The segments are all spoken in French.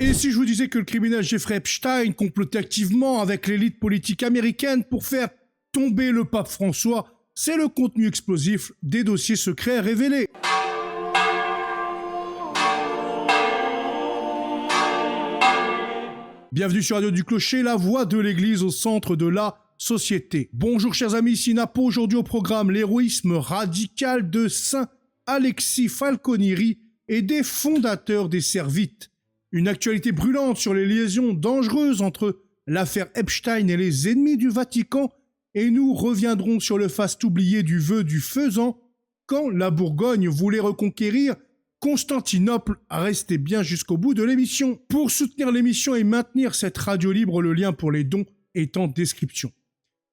Et si je vous disais que le criminel Jeffrey Epstein complotait activement avec l'élite politique américaine pour faire tomber le pape François, c'est le contenu explosif des dossiers secrets révélés. Bienvenue sur Radio du Clocher, la voix de l'église au centre de la société. Bonjour chers amis, ici Napo, aujourd'hui au programme l'héroïsme radical de Saint Alexis Falconeri et des fondateurs des Servites. Une actualité brûlante sur les liaisons dangereuses entre l'affaire Epstein et les ennemis du Vatican, et nous reviendrons sur le faste oublié du vœu du faisan quand la Bourgogne voulait reconquérir Constantinople. Restez bien jusqu'au bout de l'émission. Pour soutenir l'émission et maintenir cette radio libre, le lien pour les dons est en description.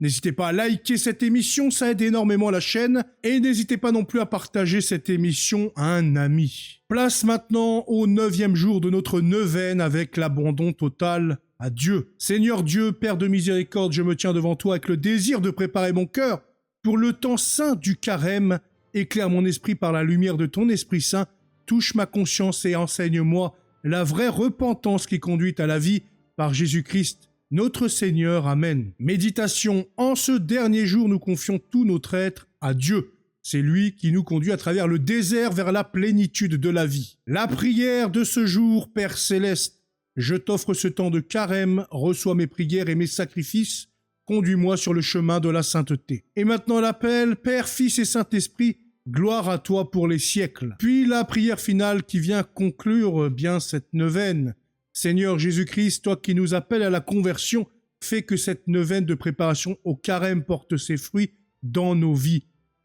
N'hésitez pas à liker cette émission, ça aide énormément la chaîne, et n'hésitez pas non plus à partager cette émission à un ami. Place maintenant au 9e jour de notre neuvaine avec l'abandon total à Dieu. Seigneur Dieu, Père de miséricorde, je me tiens devant toi avec le désir de préparer mon cœur pour le temps saint du carême. Éclaire mon esprit par la lumière de ton Esprit Saint, touche ma conscience et enseigne-moi la vraie repentance qui conduit à la vie par Jésus-Christ, notre Seigneur. Amen. Méditation. En ce dernier jour, nous confions tout notre être à Dieu. C'est lui qui nous conduit à travers le désert vers la plénitude de la vie. La prière de ce jour, Père Céleste, je t'offre ce temps de carême, reçois mes prières et mes sacrifices, conduis-moi sur le chemin de la sainteté. Et maintenant l'appel, Père, Fils et Saint-Esprit, gloire à toi pour les siècles. Puis la prière finale qui vient conclure bien cette neuvaine. Seigneur Jésus-Christ, toi qui nous appelles à la conversion, fais que cette neuvaine de préparation au carême porte ses fruits dans nos vies.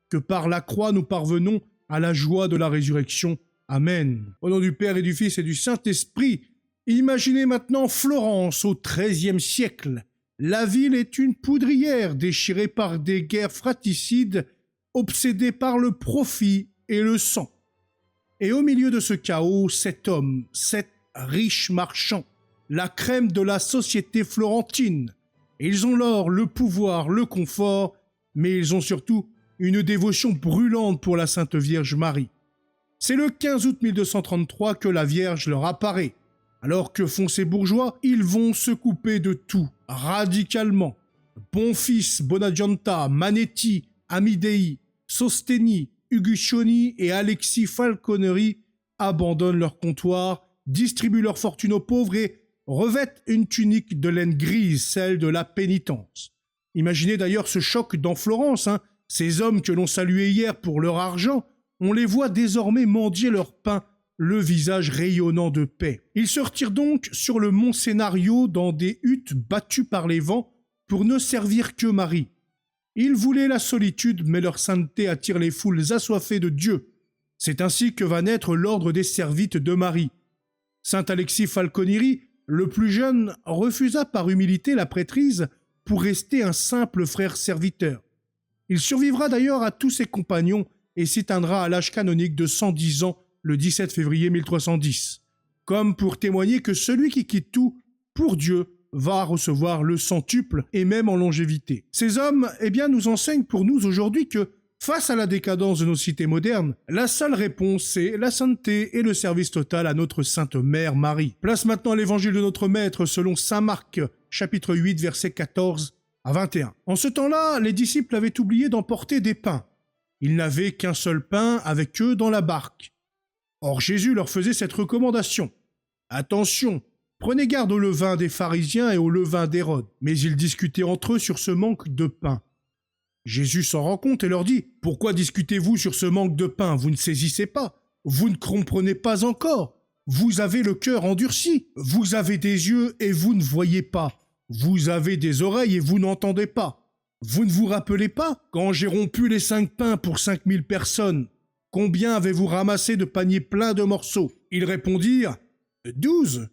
Que par la croix nous parvenons à la joie de la résurrection. Amen. Au nom du Père et du Fils et du Saint-Esprit, imaginez maintenant Florence au XIIIe siècle. La ville est une poudrière déchirée par des guerres fratricides, obsédée par le profit et le sang. Et au milieu de ce chaos, cet homme, cet riche marchand, la crème de la société florentine. Ils ont l'or, le pouvoir, le confort, mais ils ont surtout une dévotion brûlante pour la Sainte Vierge Marie. C'est le 15 août 1233 que la Vierge leur apparaît. Alors que font ces bourgeois? Ils vont se couper de tout, radicalement. Bonfils, Bonagianta, Manetti, Amidei, Sosteni, Uguccioni et Alexis Falconeri abandonnent leur comptoir, distribuent leur fortune aux pauvres et revêtent une tunique de laine grise, celle de la pénitence. Imaginez d'ailleurs ce choc dans Florence, Ces hommes que l'on saluait hier pour leur argent, on les voit désormais mendier leur pain, le visage rayonnant de paix. Ils se retirent donc sur le mont Scénario dans des huttes battues par les vents pour ne servir que Marie. Ils voulaient la solitude, mais leur sainteté attire les foules assoiffées de Dieu. C'est ainsi que va naître l'ordre des Servites de Marie. Saint Alexis Falconeri, le plus jeune, refusa par humilité la prêtrise pour rester un simple frère serviteur. Il survivra d'ailleurs à tous ses compagnons et s'éteindra à l'âge canonique de 110 ans le 17 février 1310, comme pour témoigner que celui qui quitte tout pour Dieu va recevoir le centuple et même en longévité. Ces hommes, nous enseignent pour nous aujourd'hui que, face à la décadence de nos cités modernes, la seule réponse, c'est la sainteté et le service total à notre Sainte Mère Marie. Place maintenant l'évangile de notre Maître selon saint Marc, chapitre 8, versets 14 à 21. En ce temps-là, les disciples avaient oublié d'emporter des pains. Ils n'avaient qu'un seul pain avec eux dans la barque. Or Jésus leur faisait cette recommandation. Attention, prenez garde au levain des pharisiens et au levain d'Hérode. Mais ils discutaient entre eux sur ce manque de pain. Jésus s'en rend compte et leur dit « Pourquoi discutez-vous sur ce manque de pain? Vous ne saisissez pas. Vous ne comprenez pas encore. Vous avez le cœur endurci. Vous avez des yeux et vous ne voyez pas. Vous avez des oreilles et vous n'entendez pas. Vous ne vous rappelez pas? Quand j'ai rompu les 5 pains pour 5000 personnes, combien avez-vous ramassé de paniers pleins de morceaux? » Ils répondirent « 12. »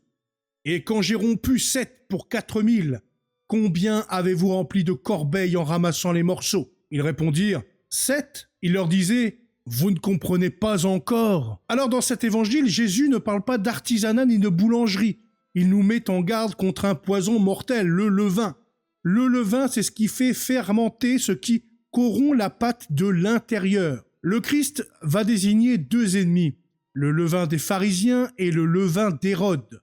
Et quand j'ai rompu 7 pour 4000, combien avez-vous rempli de corbeilles en ramassant les morceaux? Ils répondirent « 7. » Il leur disait « Vous ne comprenez pas encore. » Alors dans cet évangile, Jésus ne parle pas d'artisanat ni de boulangerie. Il nous met en garde contre un poison mortel, le levain. Le levain, c'est ce qui fait fermenter, ce qui corrompt la pâte de l'intérieur. Le Christ va désigner 2 ennemis, le levain des pharisiens et le levain d'Hérode.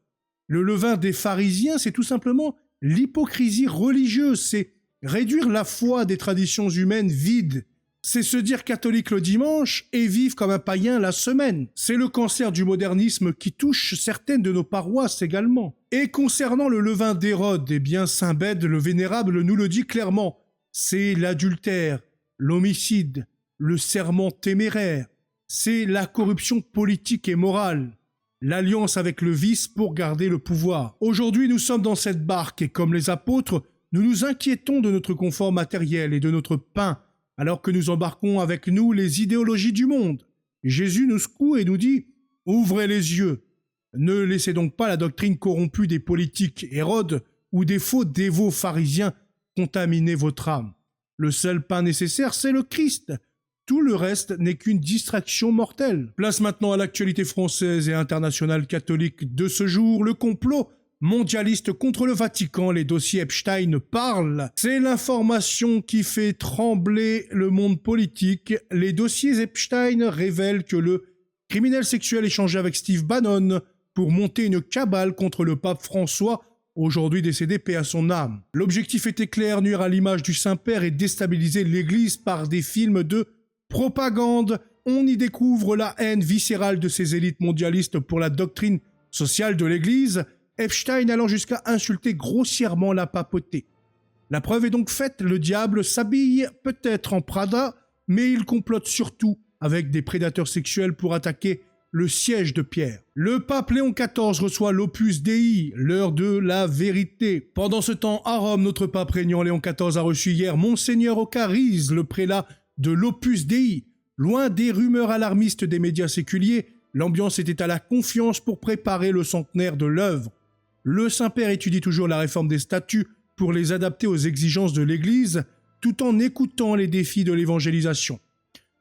Le levain des pharisiens, c'est tout simplement l'hypocrisie religieuse, c'est réduire la foi à des traditions humaines vides. C'est se dire catholique le dimanche et vivre comme un païen la semaine. C'est le cancer du modernisme qui touche certaines de nos paroisses également. Et concernant le levain d'Hérode, eh bien saint Bède le Vénérable nous le dit clairement, c'est l'adultère, l'homicide, le serment téméraire, c'est la corruption politique et morale, l'alliance avec le vice pour garder le pouvoir. Aujourd'hui, nous sommes dans cette barque et comme les apôtres, nous nous inquiétons de notre confort matériel et de notre pain, alors que nous embarquons avec nous les idéologies du monde. Jésus nous secoue et nous dit « Ouvrez les yeux ». Ne laissez donc pas la doctrine corrompue des politiques Hérode ou des faux dévots pharisiens contaminer votre âme. Le seul pain nécessaire, c'est le Christ. Tout le reste n'est qu'une distraction mortelle. Place maintenant à l'actualité française et internationale catholique de ce jour, le complot mondialiste contre le Vatican, les dossiers Epstein parlent. C'est l'information qui fait trembler le monde politique. Les dossiers Epstein révèlent que le criminel sexuel échangeait avec Steve Bannon pour monter une cabale contre le pape François, aujourd'hui décédé, paix à son âme. L'objectif était clair, nuire à l'image du Saint-Père et déstabiliser l'Église par des films de propagande. On y découvre la haine viscérale de ces élites mondialistes pour la doctrine sociale de l'Église, Epstein allant jusqu'à insulter grossièrement la papauté. La preuve est donc faite, le diable s'habille peut-être en Prada, mais il complote surtout avec des prédateurs sexuels pour attaquer le siège de Pierre. Le pape Léon XIV reçoit l'Opus Dei, l'heure de la vérité. Pendant ce temps, à Rome, notre pape régnant Léon XIV a reçu hier Monseigneur Ocarise, le prélat de l'Opus Dei. Loin des rumeurs alarmistes des médias séculiers, l'ambiance était à la confiance pour préparer le centenaire de l'œuvre. Le Saint-Père étudie toujours la réforme des statuts pour les adapter aux exigences de l'Église, tout en écoutant les défis de l'évangélisation.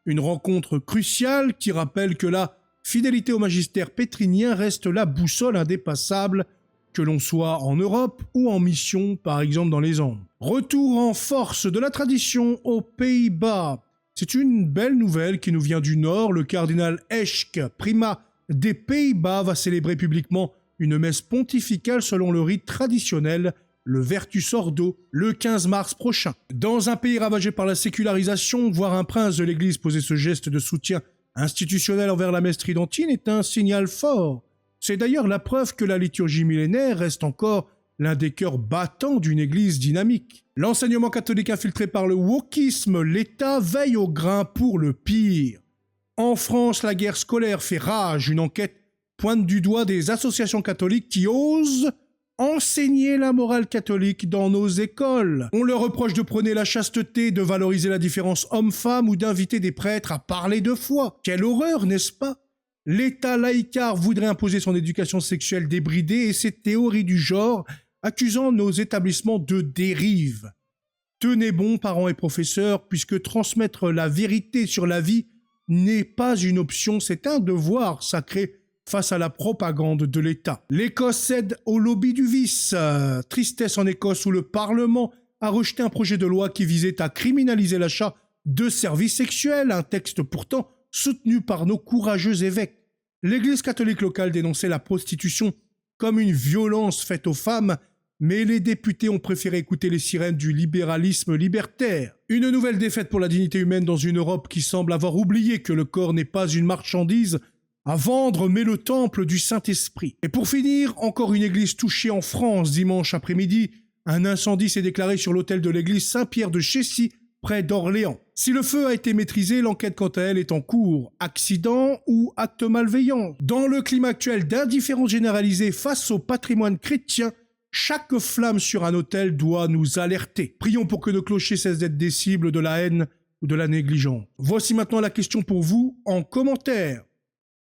Une rencontre cruciale qui rappelle que la fidélité au magistère pétrinien reste la boussole indépassable, que l'on soit en Europe ou en mission, par exemple dans les Andes. Retour en force de la tradition aux Pays-Bas. C'est une belle nouvelle qui nous vient du Nord. Le cardinal Eschk, primat des Pays-Bas, va célébrer publiquement une messe pontificale selon le rite traditionnel, le Vertus Ordo, le 15 mars prochain. Dans un pays ravagé par la sécularisation, voir un prince de l'Église poser ce geste de soutien institutionnel envers la messe tridentine est un signal fort. C'est d'ailleurs la preuve que la liturgie millénaire reste encore l'un des cœurs battants d'une Église dynamique. L'enseignement catholique infiltré par le wokisme, l'État veille au grain pour le pire. En France, la guerre scolaire fait rage. Une enquête pointe du doigt des associations catholiques qui osent enseigner la morale catholique dans nos écoles. On leur reproche de prôner la chasteté, de valoriser la différence homme-femme ou d'inviter des prêtres à parler de foi. Quelle horreur, n'est-ce pas? L'État laïcard voudrait imposer son éducation sexuelle débridée et ses théories du genre, accusant nos établissements de dérive. Tenez bon, parents et professeurs, puisque transmettre la vérité sur la vie n'est pas une option, c'est un devoir sacré face à la propagande de l'État. L'Écosse cède au lobby du vice. Tristesse en Écosse où le Parlement a rejeté un projet de loi qui visait à criminaliser l'achat de services sexuels, un texte pourtant soutenu par nos courageux évêques. L'Église catholique locale dénonçait la prostitution comme une violence faite aux femmes, mais les députés ont préféré écouter les sirènes du libéralisme libertaire. Une nouvelle défaite pour la dignité humaine dans une Europe qui semble avoir oublié que le corps n'est pas une marchandise à vendre, mais le temple du Saint-Esprit. Et pour finir, encore une église touchée en France dimanche après-midi. Un incendie s'est déclaré sur l'autel de l'église Saint-Pierre de Chécy, près d'Orléans. Si le feu a été maîtrisé, l'enquête quant à elle est en cours. Accident ou acte malveillant? Dans le climat actuel d'indifférence généralisée face au patrimoine chrétien, chaque flamme sur un autel doit nous alerter. Prions pour que nos clochers cessent d'être des cibles de la haine ou de la négligence. Voici maintenant la question pour vous en commentaire.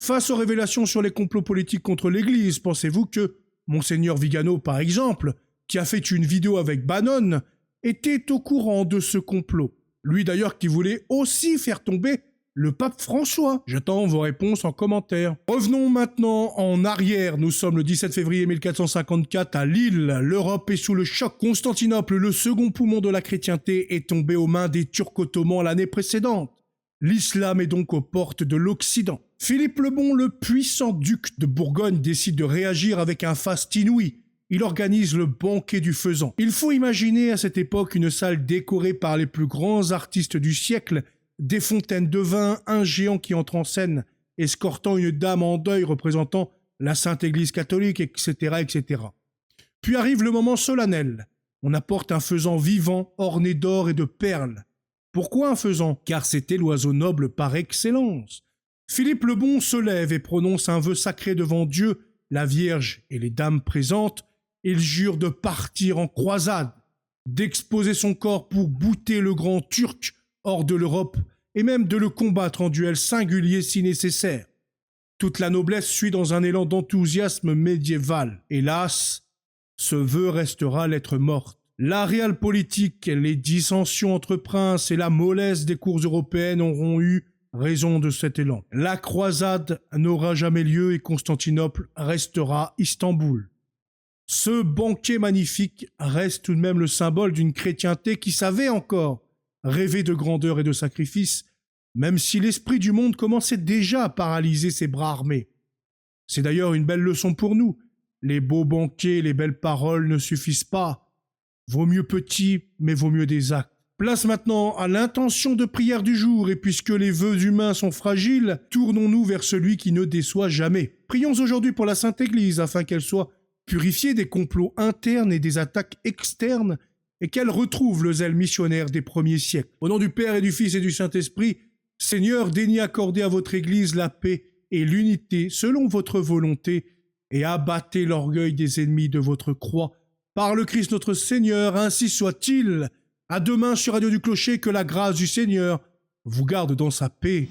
Face aux révélations sur les complots politiques contre l'Église, pensez-vous que Monseigneur Vigano, par exemple, qui a fait une vidéo avec Bannon, était au courant de ce complot? Lui d'ailleurs qui voulait aussi faire tomber le pape François. J'attends vos réponses en commentaire. Revenons maintenant en arrière. Nous sommes le 17 février 1454 à Lille. L'Europe est sous le choc. Constantinople, le second poumon de la chrétienté, est tombé aux mains des Turcs ottomans l'année précédente. L'islam est donc aux portes de l'Occident. Philippe le Bon, le puissant duc de Bourgogne, décide de réagir avec un faste inouï. Il organise le banquet du faisan. Il faut imaginer à cette époque une salle décorée par les plus grands artistes du siècle, des fontaines de vin, un géant qui entre en scène, escortant une dame en deuil représentant la Sainte Église catholique, etc., etc. Puis arrive le moment solennel. On apporte un faisan vivant, orné d'or et de perles. Pourquoi un faisan? Car c'était l'oiseau noble par excellence. Philippe le Bon se lève et prononce un vœu sacré devant Dieu, la Vierge et les dames présentes. Il jure de partir en croisade, d'exposer son corps pour bouter le grand Turc hors de l'Europe et même de le combattre en duel singulier si nécessaire. Toute la noblesse suit dans un élan d'enthousiasme médiéval. Hélas, ce vœu restera lettre morte. La réelle politique, les dissensions entre princes et la mollesse des cours européennes auront eu raison de cet élan. La croisade n'aura jamais lieu et Constantinople restera Istanbul. Ce banquet magnifique reste tout de même le symbole d'une chrétienté qui savait encore rêver de grandeur et de sacrifice, même si l'esprit du monde commençait déjà à paralyser ses bras armés. C'est d'ailleurs une belle leçon pour nous. Les beaux banquets, les belles paroles ne suffisent pas. Vaut mieux petit, mais vaut mieux des actes. Place maintenant à l'intention de prière du jour, et puisque les vœux humains sont fragiles, tournons-nous vers celui qui ne déçoit jamais. Prions aujourd'hui pour la Sainte Église, afin qu'elle soit purifiée des complots internes et des attaques externes, et qu'elle retrouve le zèle missionnaire des premiers siècles. Au nom du Père et du Fils et du Saint-Esprit, Seigneur, daignez accorder à votre Église la paix et l'unité selon votre volonté, et abattez l'orgueil des ennemis de votre croix. Par le Christ notre Seigneur, ainsi soit-il. À demain sur Radio du Clocher, que la grâce du Seigneur vous garde dans sa paix.